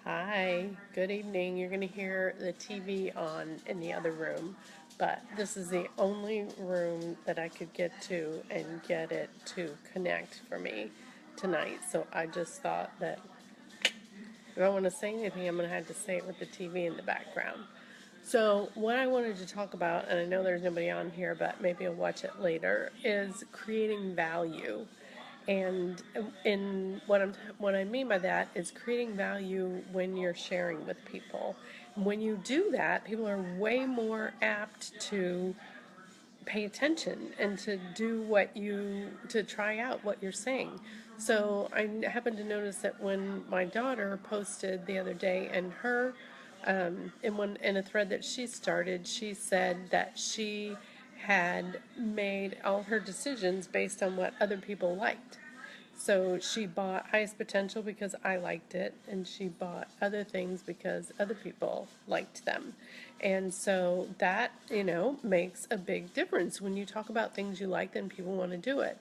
Hi, good evening. You're going to hear the TV on in the other room, but this is the only room that I could get to and get it to connect for me tonight. So I just thought that if I want to say anything, I'm going to have to say it with the TV in the background. So, what I wanted to talk about, and I know there's nobody on here, but maybe I'll watch it later, is creating value. And in what I mean by that is creating value when you're sharing with people. When you do that, people are way more apt to pay attention and to try out what you're saying. So I happened to notice that when my daughter posted the other day, and her in a thread that she started, she said that she had made all her decisions based on what other people liked. So she bought Highest Potential because I liked it, and she bought other things because other people liked them. And so that, makes a big difference. When you talk about things you like, then people want to do it.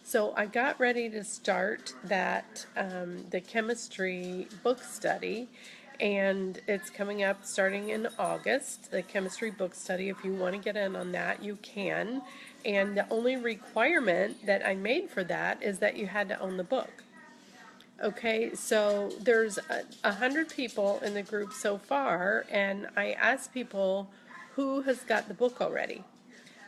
So I got ready to start the chemistry book study, and it's coming up starting in August, the chemistry book study. If you want to get in on that, you can. And the only requirement that I made for that is that you had to own the book. Okay, so there's 100 people in the group so far, and I asked people who has got the book already,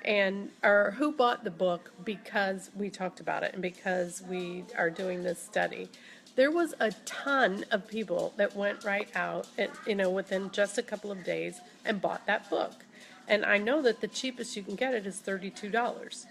and or who bought the book because we talked about it and because we are doing this study. There was a ton of people that went right out, and, within just a couple of days and bought that book. And I know that the cheapest you can get it is $32.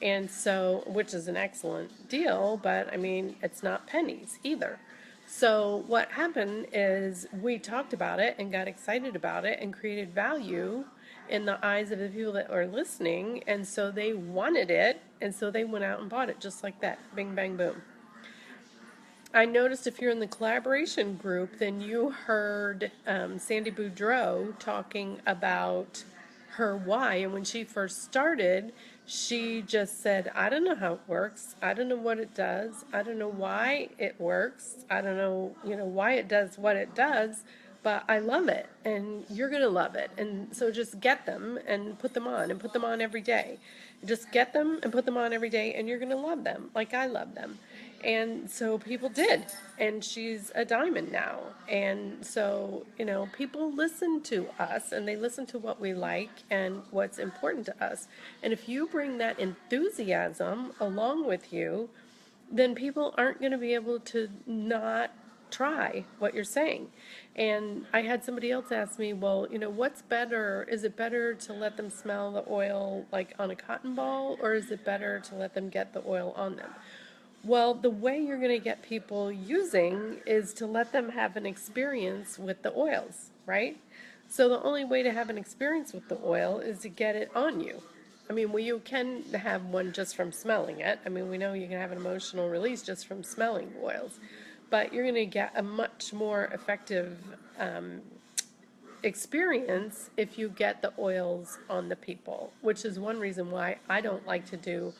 And so, which is an excellent deal, but I mean, it's not pennies either. So, what happened is we talked about it and got excited about it and created value in the eyes of the people that are listening. And so they wanted it. And so they went out and bought it just like that. Bing, bang, boom. I noticed if you're in the collaboration group, then you heard Sandy Boudreau talking about her why. And when she first started, she just said, I don't know how it works. I don't know what it does. I don't know why it works. I don't know, why it does what it does, but I love it and you're going to love it. And so just get them and put them on and put them on every day. Just get them and put them on every day and you're going to love them like I love them. And so people did. And she's a diamond now. And so, people listen to us and they listen to what we like and what's important to us. And if you bring that enthusiasm along with you, then people aren't going to be able to not try what you're saying. And I had somebody else ask me, well, what's better? Is it better to let them smell the oil like on a cotton ball, or is it better to let them get the oil on them? Well, the way you're going to get people using is to let them have an experience with the oils, right? So the only way to have an experience with the oil is to get it on you. I mean, well, you can have one just from smelling it. I mean, we know you can have an emotional release just from smelling oils, but you're going to get a much more effective experience if you get the oils on the people, which is one reason why I don't like to do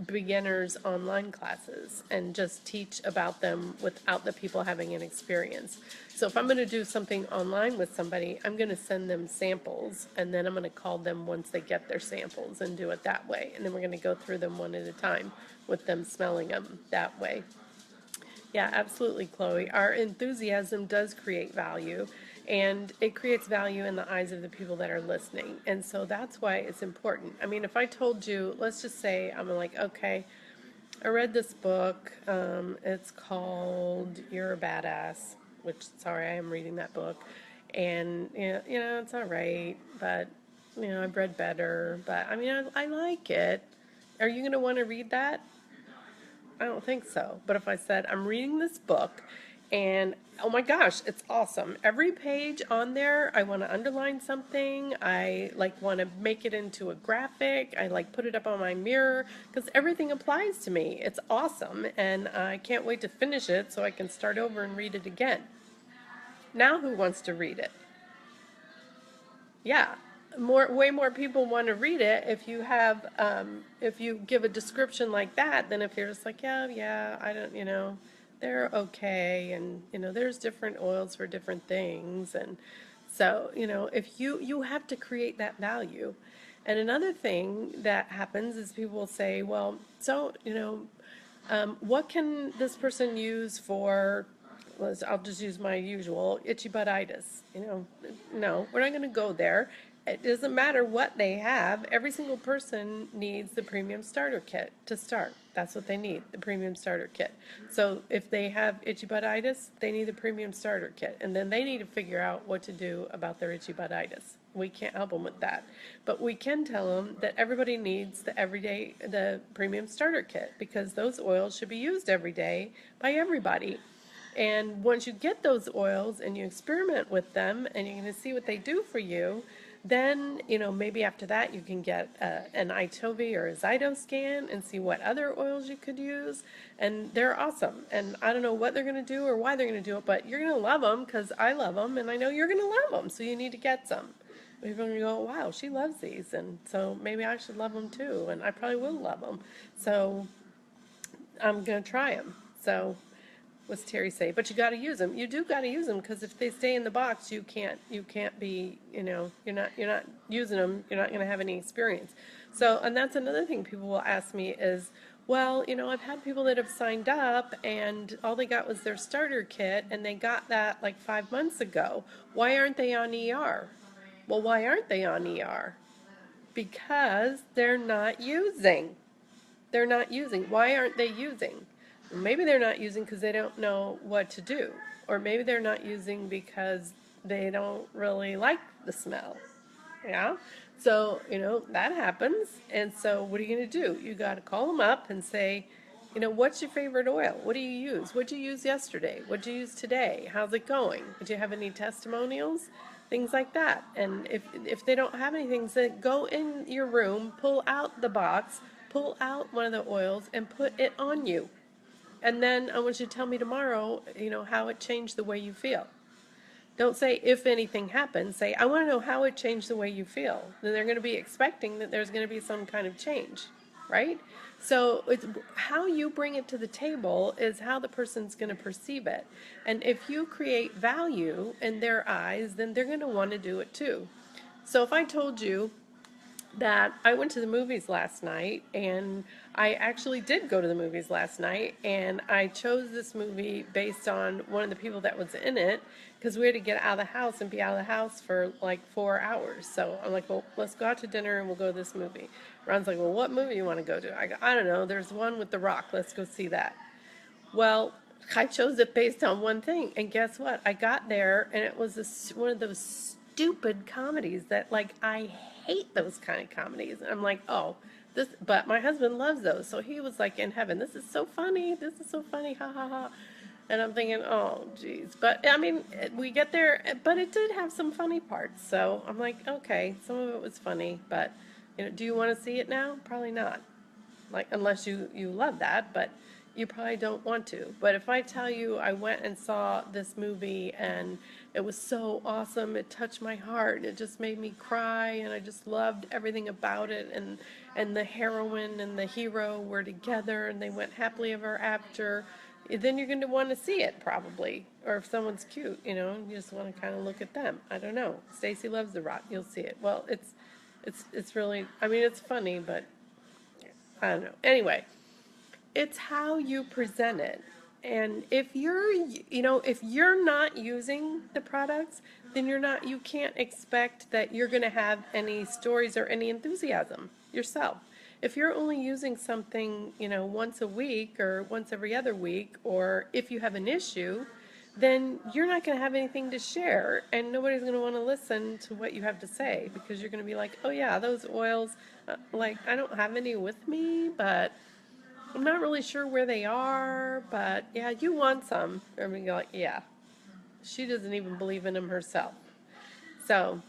beginners online classes and just teach about them without the people having an experience. So if I'm going to do something online with somebody, I'm going to send them samples and then I'm going to call them once they get their samples and do it that way. And then we're going to go through them one at a time with them smelling them that way. Yeah, absolutely, Chloe. Our enthusiasm does create value, and it creates value in the eyes of the people that are listening. And so that's why it's important. I mean, if I told you, let's just say, I'm like, okay, I read this book. It's called You're a Badass, which, sorry, I am reading that book. And, it's all right, but, I've read better. But, I mean, I like it. Are you going to want to read that? I don't think so. But if I said, I'm reading this book and oh my gosh, it's awesome. Every page on there, I want to underline something. I want to make it into a graphic. I put it up on my mirror because everything applies to me. It's awesome. And I can't wait to finish it so I can start over and read it again. Now who wants to read it? Yeah, way more people want to read it if you have if you give a description like that than if you're just like, yeah, I don't, they're okay, and there's different oils for different things, and so if you have to create that value. And another thing that happens is people will say, well, so what can this person use for, I'll just use my usual, itchy buttitis? No, we're not going to go there. It doesn't matter what they have. Every single person needs the premium starter kit to start. That's what they need, the premium starter kit. So if they have itchy buttitis, they need the premium starter kit. And then they need to figure out what to do about their itchy buttitis. We can't help them with that. But we can tell them that everybody needs the premium starter kit, because those oils should be used every day by everybody. And once you get those oils and you experiment with them and you're going to see what they do for you, then, maybe after that you can get an iTovi or a Zytoscan and see what other oils you could use. And they're awesome. And I don't know what they're going to do or why they're going to do it, but you're going to love them because I love them and I know you're going to love them. So you need to get some. People are going to go, wow, she loves these. And so maybe I should love them too. And I probably will love them. So I'm going to try them. So what's Terry say? But you got to use them. You do got to use them, because if they stay in the box, you can't be, you're not using them. You're not going to have any experience. So, and that's another thing people will ask me is, well, I've had people that have signed up and all they got was their starter kit and they got that like 5 months ago. Why aren't they on ER? Well, why aren't they on ER? Because they're not using. They're not using. Why aren't they using? Maybe they're not using because they don't know what to do. Or maybe they're not using because they don't really like the smell. Yeah? So, that happens. And so what are you going to do? You got to call them up and say, what's your favorite oil? What do you use? What did you use yesterday? What did you use today? How's it going? Did you have any testimonials? Things like that. And if they don't have anything, then go in your room, pull out the box, pull out one of the oils, and put it on you. And then I want you to tell me tomorrow, how it changed the way you feel. Don't say if anything happens. Say, I want to know how it changed the way you feel. Then they're going to be expecting that there's going to be some kind of change, right? So it's how you bring it to the table is how the person's going to perceive it. And if you create value in their eyes, then they're going to want to do it too. So if I told you that I went to the movies last night, and I actually did go to the movies last night, and I chose this movie based on one of the people that was in it, because we had to get out of the house and be out of the house for like 4 hours. So I'm like, well, let's go out to dinner and we'll go to this movie. Ron's like, well, what movie you want to go to? I go, I don't know, there's one with The Rock, let's go see that. Well, I chose it based on one thing, and guess what? I got there, and it was one of those stupid comedies that, like, I hate those kind of comedies. And I'm like, oh, but my husband loves those, so he was like in heaven. This is so funny. This is so funny. Ha ha ha. And I'm thinking, oh, geez. But I mean, we get there, but it did have some funny parts. So I'm like, okay, some of it was funny, but do you want to see it now? Probably not. Like, unless you love that, but you probably don't want to. But if I tell you I went and saw this movie and it was so awesome, it touched my heart, it just made me cry, and I just loved everything about it, and the heroine and the hero were together and they went happily ever after, then you're going to want to see it probably. Or if someone's cute, you just want to kind of look at them. I don't know. Stacy loves The Rock. You'll see it. Well, it's really, I mean, it's funny, but I don't know. Anyway, it's how you present it. And if you're not using the products, then you can't expect that you're going to have any stories or any enthusiasm yourself. If you're only using something, once a week or once every other week, or if you have an issue, then you're not going to have anything to share, and nobody's going to want to listen to what you have to say, because you're going to be like, oh yeah, those oils, like, I don't have any with me, but I'm not really sure where they are, but yeah, you want some. And you're like, yeah, she doesn't even believe in them herself. So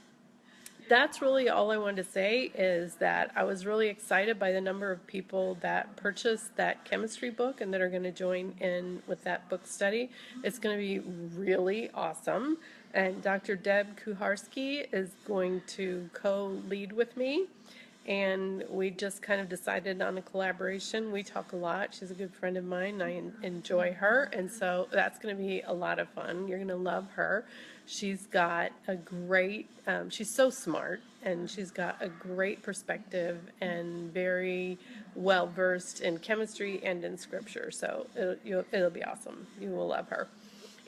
that's really all I wanted to say, is that I was really excited by the number of people that purchased that chemistry book and that are going to join in with that book study. It's going to be really awesome. And Dr. Deb Kuharski is going to co-lead with me. and we just kind of decided on a collaboration. We talk a lot. She's a good friend of mine. I enjoy her, and so that's going to be a lot of fun. You're going to love her. She's got a great, she's so smart, and she's got a great perspective and very well versed in chemistry and in scripture. So it'll be awesome. You will love her.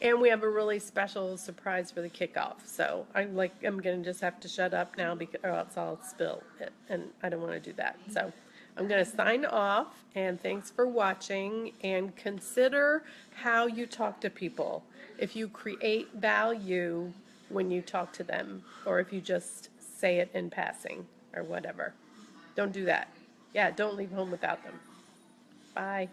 And we have a really special surprise for the kickoff. So I'm gonna just have to shut up now because or else I'll spill it, and I don't want to do that. So I'm gonna sign off, and thanks for watching. And consider how you talk to people. If you create value when you talk to them, or if you just say it in passing or whatever, don't do that. Yeah, don't leave home without them. Bye.